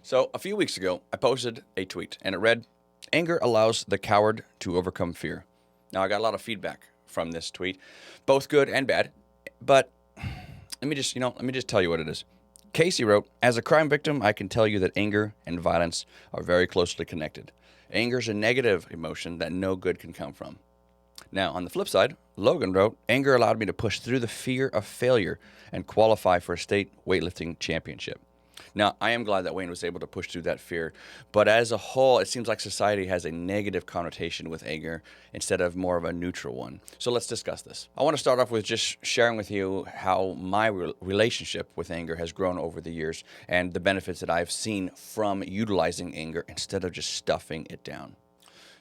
So, a few weeks ago, I posted a tweet and it read, "Anger allows the coward to overcome fear." Now, I got a lot of feedback from this tweet, both good and bad, but let me just tell you what it is. Casey wrote, "As a crime victim, I can tell you that anger and violence are very closely connected. Anger is a negative emotion that no good can come from." Now, on the flip side, Logan wrote, "Anger allowed me to push through the fear of failure and qualify for a state weightlifting championship." Now, I am glad that Wayne was able to push through that fear, but as a whole, it seems like society has a negative connotation with anger instead of more of a neutral one. So let's discuss this. I want to start off with just sharing with you how my relationship with anger has grown over the years and the benefits that I've seen from utilizing anger instead of just stuffing it down.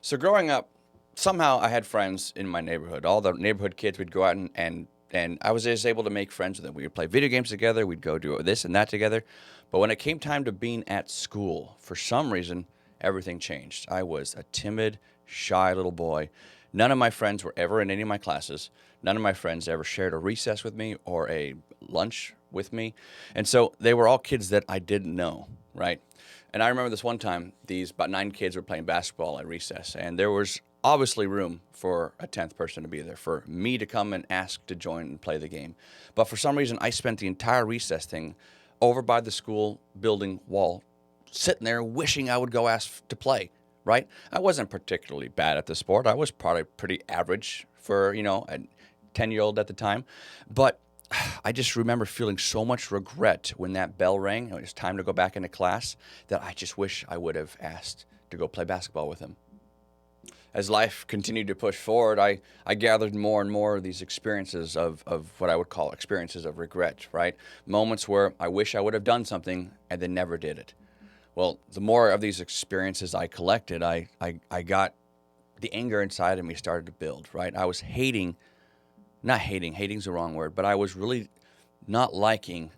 So growing up, somehow I had friends in my neighborhood. All the neighborhood kids would go out and I was just able to make friends with them. We would play video games together. We'd go do this and that together. But when it came time to being at school, for some reason, everything changed. I was a timid, shy little boy. None of my friends were ever in any of my classes. None of my friends ever shared a recess with me or a lunch with me. And so they were all kids that I didn't know, right? And I remember this one time, these about 9 kids were playing basketball at recess, and there was obviously room for a 10th person to be there, for me to come and ask to join and play the game. But for some reason, I spent the entire recess thing over by the school building wall, sitting there wishing I would go ask to play, right? I wasn't particularly bad at the sport. I was probably pretty average for, a 10-year-old at the time. But I just remember feeling so much regret when that bell rang and it was time to go back into class that I just wish I would have asked to go play basketball with him. As life continued to push forward, I gathered more and more of these experiences of what I would call experiences of regret, right? Moments where I wish I would have done something and then never did it. Well, the more of these experiences I collected, I got the anger inside of me started to build, right? I was hating's the wrong word, but I was really not liking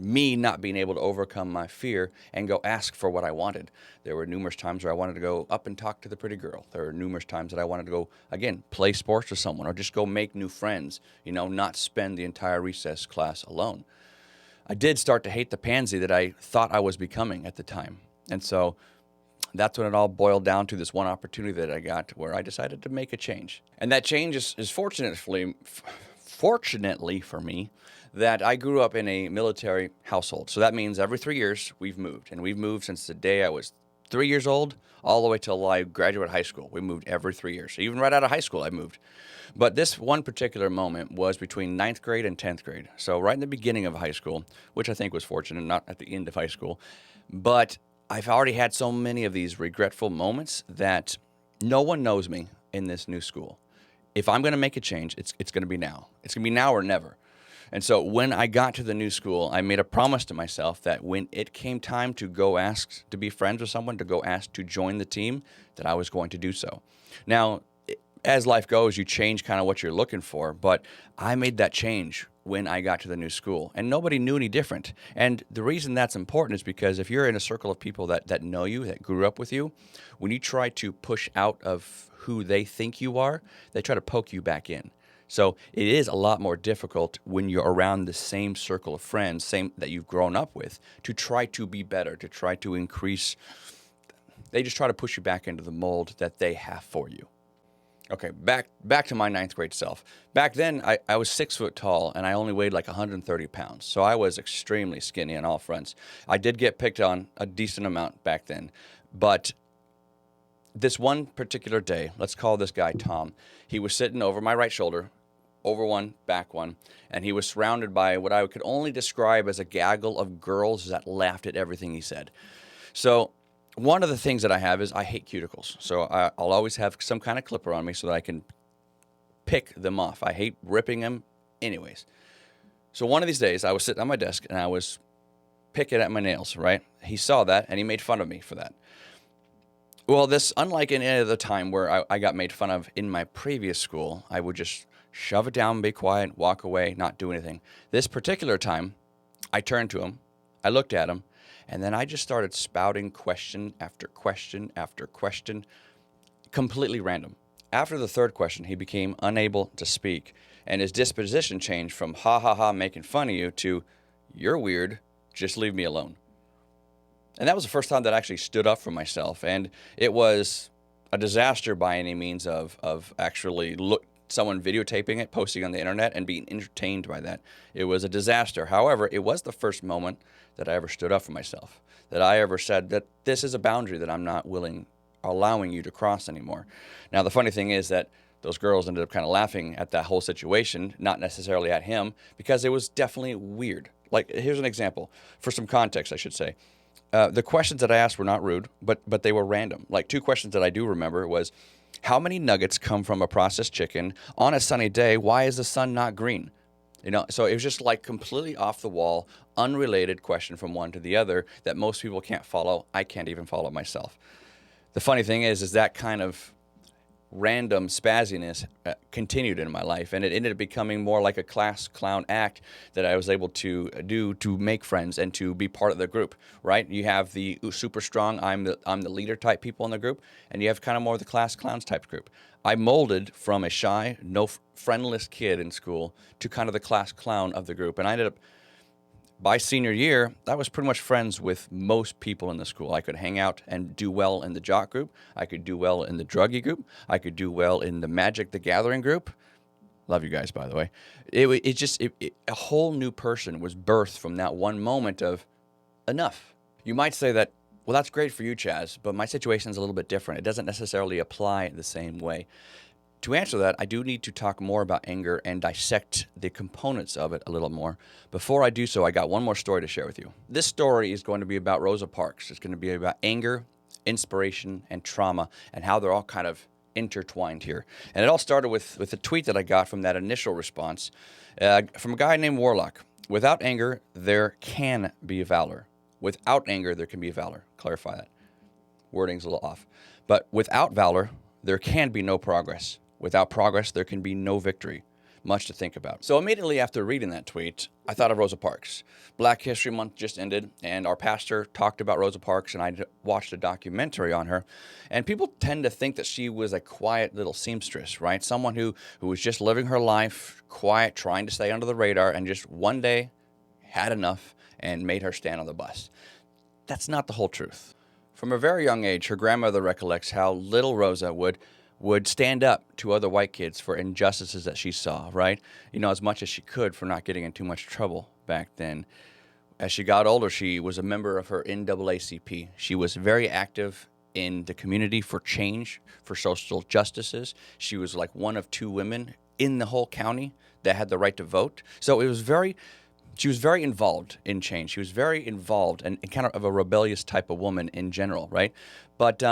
me not being able to overcome my fear and go ask for what I wanted. There were numerous times where I wanted to go up and talk to the pretty girl. There were numerous times that I wanted to go, again, play sports with someone or just go make new friends, not spend the entire recess class alone. I did start to hate the pansy that I thought I was becoming at the time. And so that's when it all boiled down to this one opportunity that I got where I decided to make a change. And that change is fortunately for me, that I grew up in a military household. So that means every 3 years we've moved. And we've moved since the day I was 3 years old all the way till I graduated high school. We moved every 3 years. So even right out of high school, I moved. But this one particular moment was between 9th grade and 10th grade. So right in the beginning of high school, which I think was fortunate, not at the end of high school. But I've already had so many of these regretful moments that no one knows me in this new school. If I'm going to make a change, it's going to be now. It's going to be now or never. And so when I got to the new school, I made a promise to myself that when it came time to go ask to be friends with someone, to go ask to join the team, that I was going to do so. Now, as life goes, you change kind of what you're looking for, but I made that change when I got to the new school, and nobody knew any different. And the reason that's important is because if you're in a circle of people that know you, that grew up with you, when you try to push out of who they think you are, they try to poke you back in. So it is a lot more difficult when you're around the same circle of friends, same that you've grown up with, to try to be better, to try to increase. They just try to push you back into the mold that they have for you. Okay, back to my 9th grade self. Back then, I was 6 foot tall, and I only weighed like 130 pounds. So I was extremely skinny on all fronts. I did get picked on a decent amount back then. But this one particular day, let's call this guy Tom, he was sitting over my right shoulder, over one, back one, and he was surrounded by what I could only describe as a gaggle of girls that laughed at everything he said. So one of the things that I have is I hate cuticles. So I'll always have some kind of clipper on me so that I can pick them off. I hate ripping them anyways. So one of these days, I was sitting on my desk and I was picking at my nails, right? He saw that and he made fun of me for that. Well, this, unlike any other time where I got made fun of in my previous school, I would just shove it down, be quiet, walk away, not do anything. This particular time, I turned to him, I looked at him, and then I just started spouting question after question after question, completely random. After the third question, he became unable to speak, and his disposition changed from ha ha ha making fun of you to you're weird, just leave me alone. And that was the first time that I actually stood up for myself. And it was a disaster by any means of actually someone videotaping it, posting on the internet, and being entertained by that. It was a disaster. However, it was the first moment that I ever stood up for myself, that I ever said that this is a boundary that I'm not allowing you to cross anymore. Now, the funny thing is that those girls ended up kind of laughing at that whole situation, not necessarily at him, because it was definitely weird. Like, here's an example. For some context, I should say. The questions that I asked were not rude, but they were random. Like, two questions that I do remember was, how many nuggets come from a processed chicken on a sunny day? Why is the sun not green? So it was just like completely off the wall, unrelated question from one to the other that most people can't follow. I can't even follow myself. The funny thing is that kind of random spazziness continued in my life, and it ended up becoming more like a class clown act that I was able to do to make friends and to be part of the group, right? You have the super strong, I'm the leader type people in the group, and you have kind of more of the class clowns type group. I molded from a shy, friendless kid in school to kind of the class clown of the group, and I ended up, by senior year, I was pretty much friends with most people in the school. I could hang out and do well in the jock group. I could do well in the druggie group. I could do well in the Magic the Gathering group. Love you guys, by the way. A whole new person was birthed from that one moment of enough. You might say that, well, that's great for you, Chaz, but my situation is a little bit different. It doesn't necessarily apply the same way. To answer that, I do need to talk more about anger and dissect the components of it a little more. Before I do so, I got one more story to share with you. This story is going to be about Rosa Parks. It's going to be about anger, inspiration, and trauma, and how they're all kind of intertwined here. And it all started with a tweet that I got from that initial response from a guy named Warlock. Without anger, there can be valor. Without anger, there can be valor. Clarify that. Wording's a little off. But without valor, there can be no progress. Without progress, there can be no victory. Much to think about. So immediately after reading that tweet, I thought of Rosa Parks. Black History Month just ended, and our pastor talked about Rosa Parks, and I watched a documentary on her. And people tend to think that she was a quiet little seamstress, right? Someone who was just living her life, quiet, trying to stay under the radar, and just one day had enough and made her stand on the bus. That's not the whole truth. From a very young age, her grandmother recollects how little Rosa would stand up to other white kids for injustices that she saw, right? As much as she could for not getting in too much trouble back then. As she got older, she was a member of her NAACP. She was very active in the community for change, for social justices. She was like one of two women in the whole county that had the right to vote. So she was very involved in change. She was very involved and kind of a rebellious type of woman in general, right? But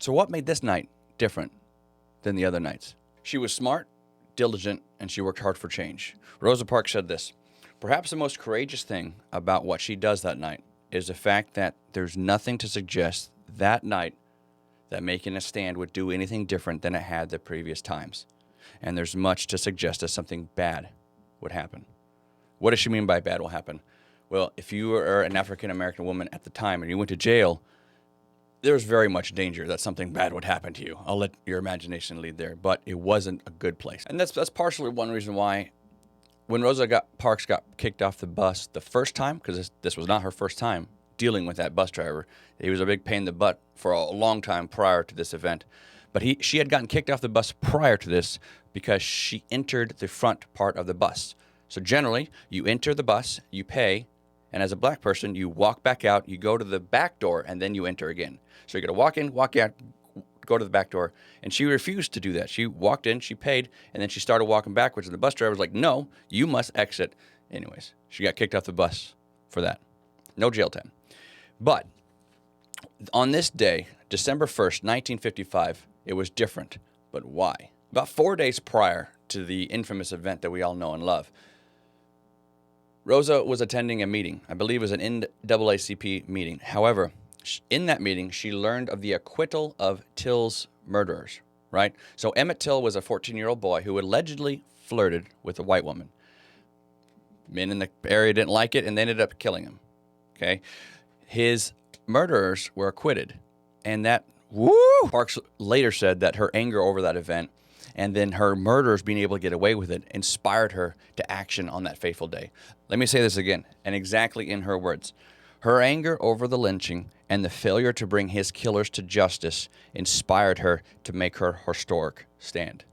so what made this night different than the other nights? She was smart, diligent, and she worked hard for change. Rosa Parks said this, perhaps the most courageous thing about what she does that night is the fact that there's nothing to suggest that night that making a stand would do anything different than it had the previous times. And there's much to suggest that something bad would happen. What does she mean by bad will happen? Well, if you were an African-American woman at the time and you went to jail, there's very much danger that something bad would happen to you. I'll let your imagination lead there, but it wasn't a good place. And that's partially one reason why when Rosa Parks got kicked off the bus the first time, because this was not her first time dealing with that bus driver. He was a big pain in the butt for a long time prior to this event. But she had gotten kicked off the bus prior to this because she entered the front part of the bus. So generally, you enter the bus, you pay, and as a black person, you walk back out, you go to the back door, and then you enter again. So you're going to walk in, walk out, go to the back door. And she refused to do that. She walked in, she paid, and then she started walking backwards. And the bus driver was like, no, you must exit. Anyways, she got kicked off the bus for that. No jail time. But on this day, December 1st, 1955, it was different. But why? About 4 days prior to the infamous event that we all know and love, Rosa was attending a meeting. I believe it was an NAACP meeting. However, in that meeting, she learned of the acquittal of Till's murderers, right? So Emmett Till was a 14-year-old boy who allegedly flirted with a white woman. Men in the area didn't like it, and they ended up killing him, okay? His murderers were acquitted, and that, Parks later said that her anger over that event And then her murderers being able to get away with it inspired her to action on that fateful day. Let me say this again, and exactly in her words. Her anger over the lynching and the failure to bring his killers to justice inspired her to make her historic stand.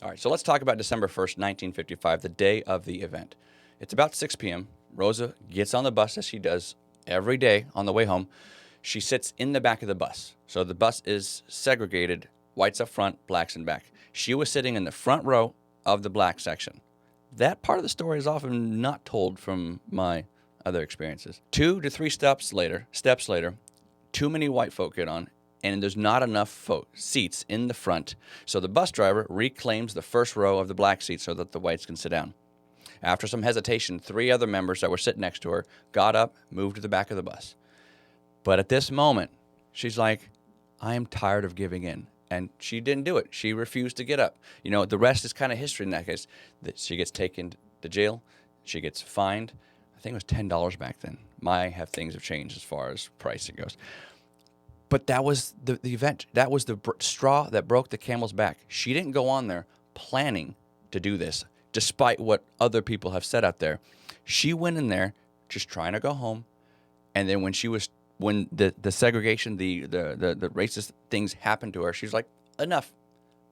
All right, so let's talk about December 1st, 1955, the day of the event. It's about 6 p.m. Rosa gets on the bus, as she does every day on the way home. She sits in the back of the bus. So the bus is segregated, whites up front, blacks in back. She was sitting in the front row of the black section. That part of the story is often not told from my other experiences. 2 to 3 steps later, too many white folk get on, and there's not enough seats in the front, so the bus driver reclaims the first row of the black seats so that the whites can sit down. After some hesitation, 3 other members that were sitting next to her got up, moved to the back of the bus. But at this moment, she's like, I am tired of giving in. And she didn't do it. She refused to get up. You know, the rest is kind of history in that case. That she gets taken to jail. She gets fined. I think it was $10 back then. Things have changed as far as pricing goes. But that was the event. That was the straw that broke the camel's back. She didn't go on there planning to do this, despite what other people have said out there. She went in there just trying to go home. And then when the segregation, the racist things happened to her, she's like, enough,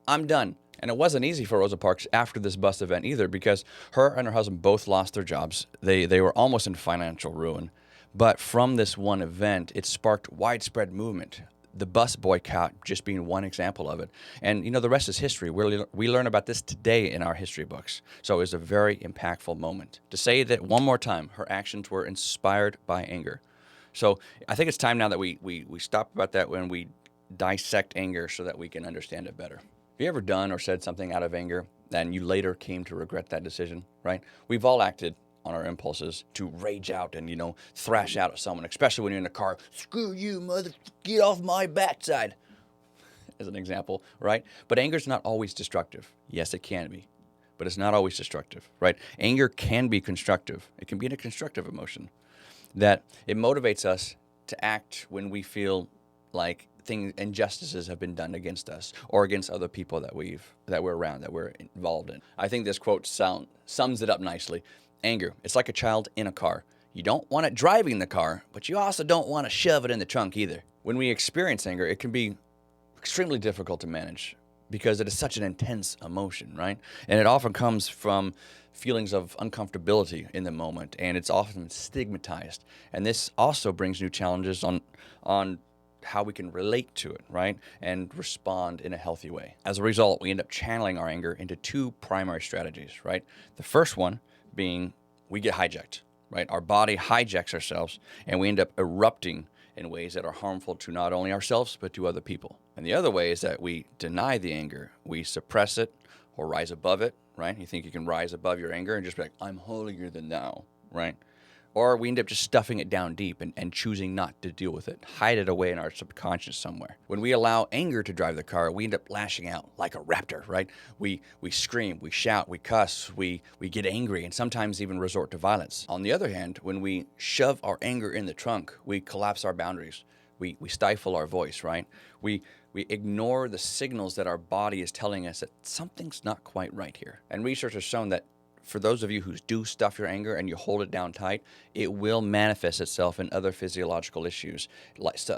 I'm done. And it wasn't easy for Rosa Parks after this bus event either, because her and her husband both lost their jobs. They were almost in financial ruin. But from this one event, it sparked widespread movement. The bus boycott just being one example of it. And, you know, the rest is history. We learn about this today in our history books. So it was a very impactful moment. To say that one more time, her actions were inspired by anger. So I think it's time now that we stop about that when we dissect anger so that we can understand it better. Have you ever done or said something out of anger and you later came to regret that decision, right? We've all acted on our impulses to rage out and, you know, thrash out at someone, especially when you're in a car. Screw you, mother, get off my backside, as an example, right? But anger's not always destructive. Yes, it can be, but it's not always destructive, right? Anger can be constructive. It can be a constructive emotion that it motivates us to act when we feel like injustices have been done against us or against other people that we're around, that we're involved in. I think this quote sums it up nicely. Anger, it's like a child in a car. You don't want it driving the car, but you also don't want to shove it in the trunk either. When we experience anger, it can be extremely difficult to manage because it is such an intense emotion, right? And it often comes from feelings of uncomfortability in the moment, and it's often stigmatized. And this also brings new challenges on how we can relate to it, right? And respond in a healthy way. As a result, we end up channeling our anger into 2 primary strategies, right? The first one being we get hijacked, right? Our body hijacks ourselves and we end up erupting in ways that are harmful to not only ourselves, but to other people. And the other way is that we deny the anger. We suppress it or rise above it, right? You think you can rise above your anger and just be like, I'm holier than thou, right? Or we end up just stuffing it down deep and choosing not to deal with it, hide it away in our subconscious somewhere. When we allow anger to drive the car, we end up lashing out like a raptor, right? We scream, we shout, we cuss, we get angry, and sometimes even resort to violence. On the other hand, when we shove our anger in the trunk, we collapse our boundaries. We stifle our voice, right? We ignore the signals that our body is telling us that something's not quite right here. And research has shown that for those of you who do stuff your anger and you hold it down tight, it will manifest itself in other physiological issues,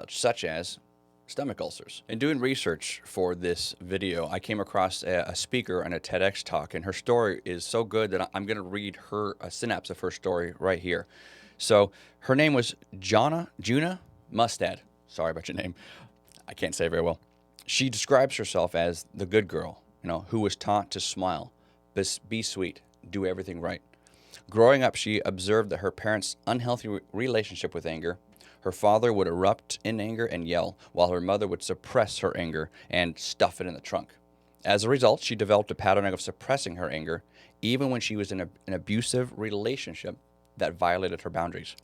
such as stomach ulcers. In doing research for this video, I came across a speaker in a TEDx talk, and her story is so good that I'm going to read a synapse of her story right here. So her name was Juna Mustad. Sorry about your name. I can't say it very well. She describes herself as the good girl, who was taught to smile, be sweet, do everything right. Growing up, she observed that her parents' unhealthy relationship with anger. Her father would erupt in anger and yell, while her mother would suppress her anger and stuff it in the trunk. As a result, she developed a pattern of suppressing her anger, even when she was in an abusive relationship that violated her boundaries.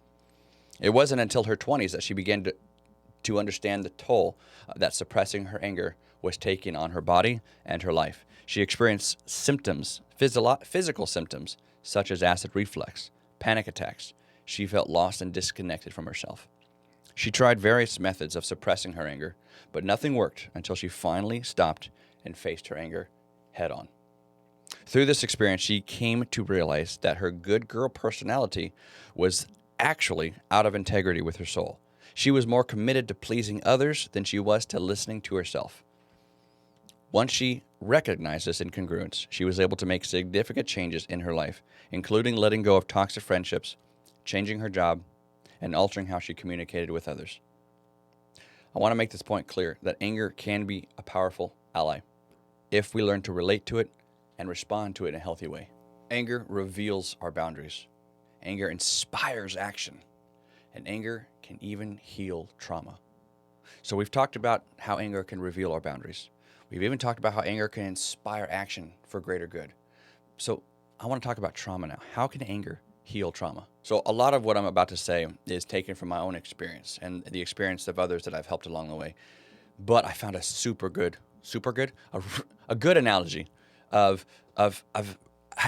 It wasn't until her 20s that she began to understand the toll that suppressing her anger was taking on her body and her life. She experienced physical symptoms, such as acid reflux, panic attacks. She felt lost and disconnected from herself. She tried various methods of suppressing her anger, but nothing worked until she finally stopped and faced her anger head on. Through this experience, she came to realize that her good girl personality was actually out of integrity with her soul. She was more committed to pleasing others than she was to listening to herself. Once she recognized this incongruence, she was able to make significant changes in her life, including letting go of toxic friendships, changing her job, and altering how she communicated with others. I want to make this point clear that anger can be a powerful ally if we learn to relate to it and respond to it in a healthy way. Anger reveals our boundaries. Anger inspires action. And anger can even heal trauma. So we've talked about how anger can reveal our boundaries. We've even talked about how anger can inspire action for greater good. So I want to talk about trauma now. How can anger heal trauma? So a lot of what I'm about to say is taken from my own experience and the experience of others that I've helped along the way. But I found a good analogy of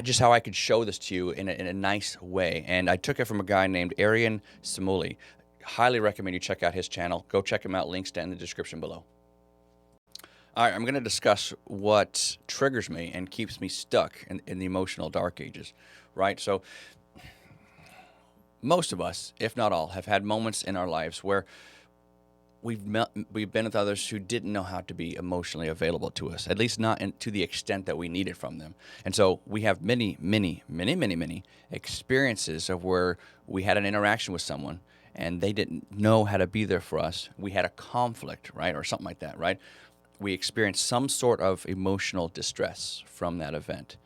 just how I could show this to you in a nice way. And I took it from a guy named Arian Samuli. Highly recommend you check out his channel. Go check him out. Links down in the description below. All right, I'm going to discuss what triggers me and keeps me stuck in the emotional dark ages, right? So most of us, if not all, have had moments in our lives where we've been with others who didn't know how to be emotionally available to us, at least not to the extent that we needed from them. And so we have many experiences of where we had an interaction with someone and they didn't know how to be there for us. We had a conflict, right? Or something like that, right? We experienced some sort of emotional distress from that event.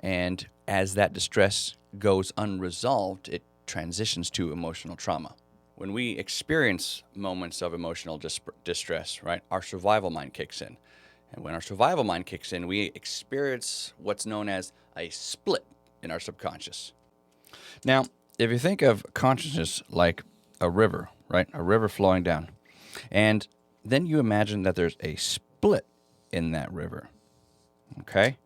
And as that distress goes unresolved, it transitions to emotional trauma. When we experience moments of emotional distress, right, our survival mind kicks in. And when our survival mind kicks in, we experience what's known as a split in our subconscious. Now, if you think of consciousness like a river, right, a river flowing down, and then you imagine that there's a split in that river, okay?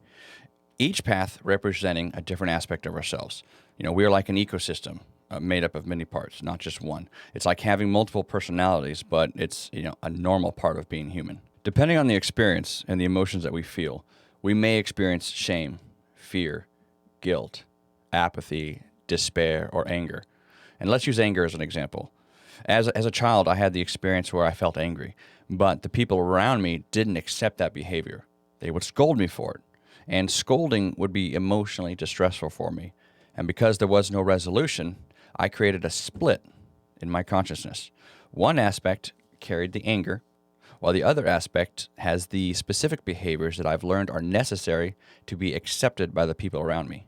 Each path representing a different aspect of ourselves. You know, we are like an ecosystem made up of many parts, not just one. It's like having multiple personalities, but it's, a normal part of being human. Depending on the experience and the emotions that we feel, we may experience shame, fear, guilt, apathy, despair, or anger. And let's use anger as an example. As a child, I had the experience where I felt angry, but the people around me didn't accept that behavior. They would scold me for it, and scolding would be emotionally distressful for me. And because there was no resolution, I created a split in my consciousness. One aspect carried the anger, while the other aspect has the specific behaviors that I've learned are necessary to be accepted by the people around me.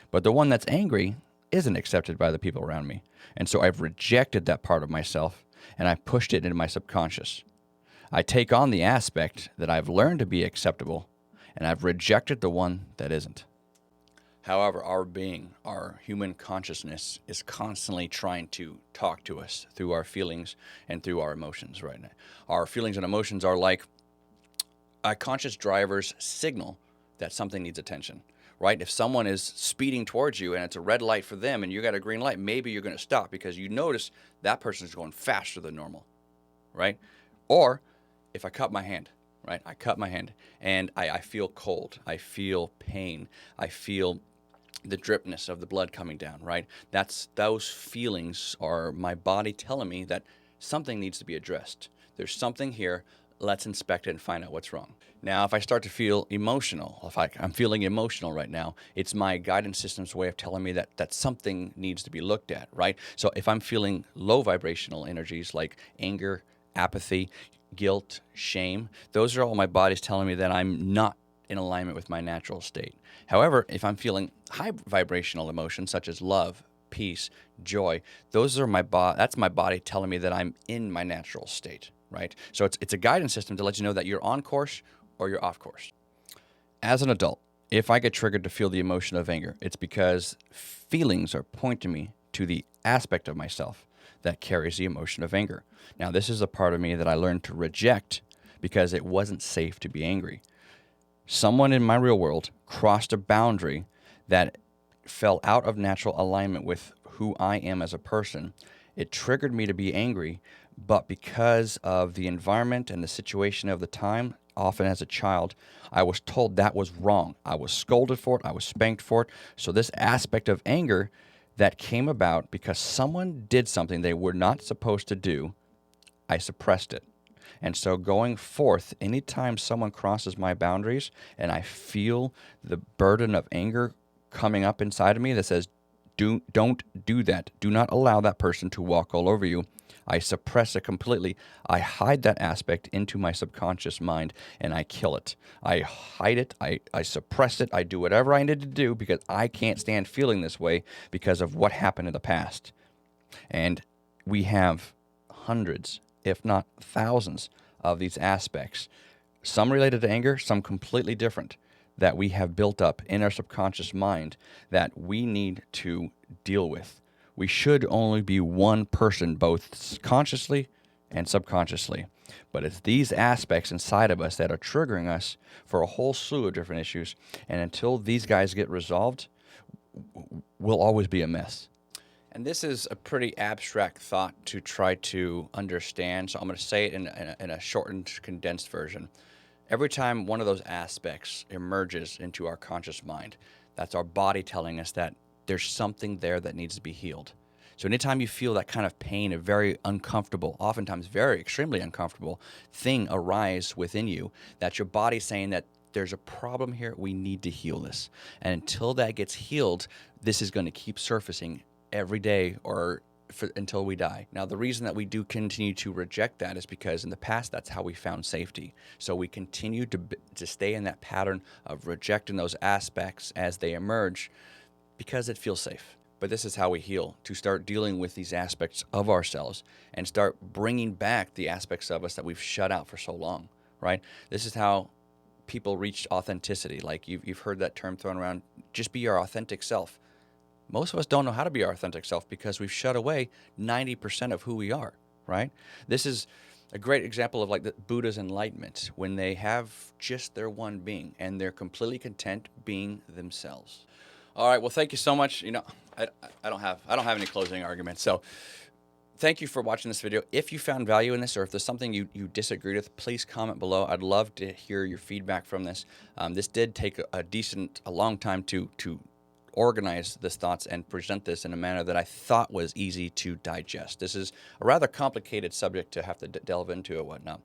But the one that's angry isn't accepted by the people around me. And so I've rejected that part of myself, and I pushed it into my subconscious. I take on the aspect that I've learned to be acceptable, and I've rejected the one that isn't. However, our being, our human consciousness, is constantly trying to talk to us through our feelings and through our emotions right now. Our feelings and emotions are like a conscious driver's signal that something needs attention, right? If someone is speeding towards you and it's a red light for them and you got a green light, maybe you're going to stop because you notice that person is going faster than normal, right? Or if I cut my hand, right? I cut my hand and I feel cold. I feel pain. I feel the dripness of the blood coming down, right? Those feelings are my body telling me that something needs to be addressed. There's something here. Let's inspect it and find out what's wrong. Now, if I start to feel emotional, if I'm feeling emotional right now, it's my guidance system's way of telling me that something needs to be looked at, right? So if I'm feeling low vibrational energies like anger, apathy, guilt, shame, those are all my body's telling me that I'm not in alignment with my natural state. However, if I'm feeling high vibrational emotions such as love, peace, joy, those are that's my body telling me that I'm in my natural state, right? So it's a guidance system to let you know that you're on course or you're off course. As an adult, if I get triggered to feel the emotion of anger, it's because feelings are pointing me to the aspect of myself that carries the emotion of anger. Now, this is a part of me that I learned to reject because it wasn't safe to be angry. Someone in my real world crossed a boundary that fell out of natural alignment with who I am as a person. It triggered me to be angry, but because of the environment and the situation of the time, often as a child, I was told that was wrong. I was scolded for it. I was spanked for it. So this aspect of anger that came about because someone did something they were not supposed to do, I suppressed it. And so going forth, anytime someone crosses my boundaries and I feel the burden of anger coming up inside of me that says, don't do that. Do not allow that person to walk all over you. I suppress it completely. I hide that aspect into my subconscious mind and I kill it. I hide it. I suppress it. I do whatever I need to do because I can't stand feeling this way because of what happened in the past. And we have hundreds, if not thousands, of these aspects, some related to anger, some completely different, that we have built up in our subconscious mind that we need to deal with. We should only be one person, both consciously and subconsciously. But it's these aspects inside of us that are triggering us for a whole slew of different issues. And until these guys get resolved, we'll always be a mess. And this is a pretty abstract thought to try to understand, so I'm going to say it in a shortened, condensed version. Every time one of those aspects emerges into our conscious mind, that's our body telling us that there's something there that needs to be healed. So anytime you feel that kind of pain, a very uncomfortable, oftentimes very extremely uncomfortable thing arise within you, that's your body saying that there's a problem here, we need to heal this. And until that gets healed, this is going to keep surfacing every day or until we die. Now, the reason that we do continue to reject that is because in the past, that's how we found safety. So we continue to stay in that pattern of rejecting those aspects as they emerge because it feels safe. But this is how we heal, to start dealing with these aspects of ourselves and start bringing back the aspects of us that we've shut out for so long, right? This is how people reach authenticity. Like you've heard that term thrown around, just be your authentic self. Most of us don't know how to be our authentic self because we've shut away 90% of who we are, right? This is a great example of like the Buddha's enlightenment, when they have just their one being and they're completely content being themselves. All right, well, thank you so much. You know, I don't have any closing arguments. So thank you for watching this video. If you found value in this, or if there's something you disagreed with, please comment below. I'd love to hear your feedback from this. This did take a long time to organize this thoughts and present this in a manner that I thought was easy to digest. This is a rather complicated subject to have to delve into and whatnot.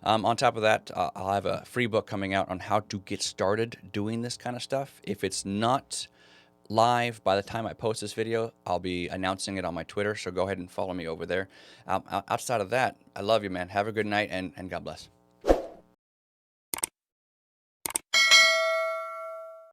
On top of that, I'll have a free book coming out on how to get started doing this kind of stuff. If it's not live by the time I post this video, I'll be announcing it on my Twitter, so go ahead and follow me over there. Outside of that, I love you, man. Have a good night, and God bless.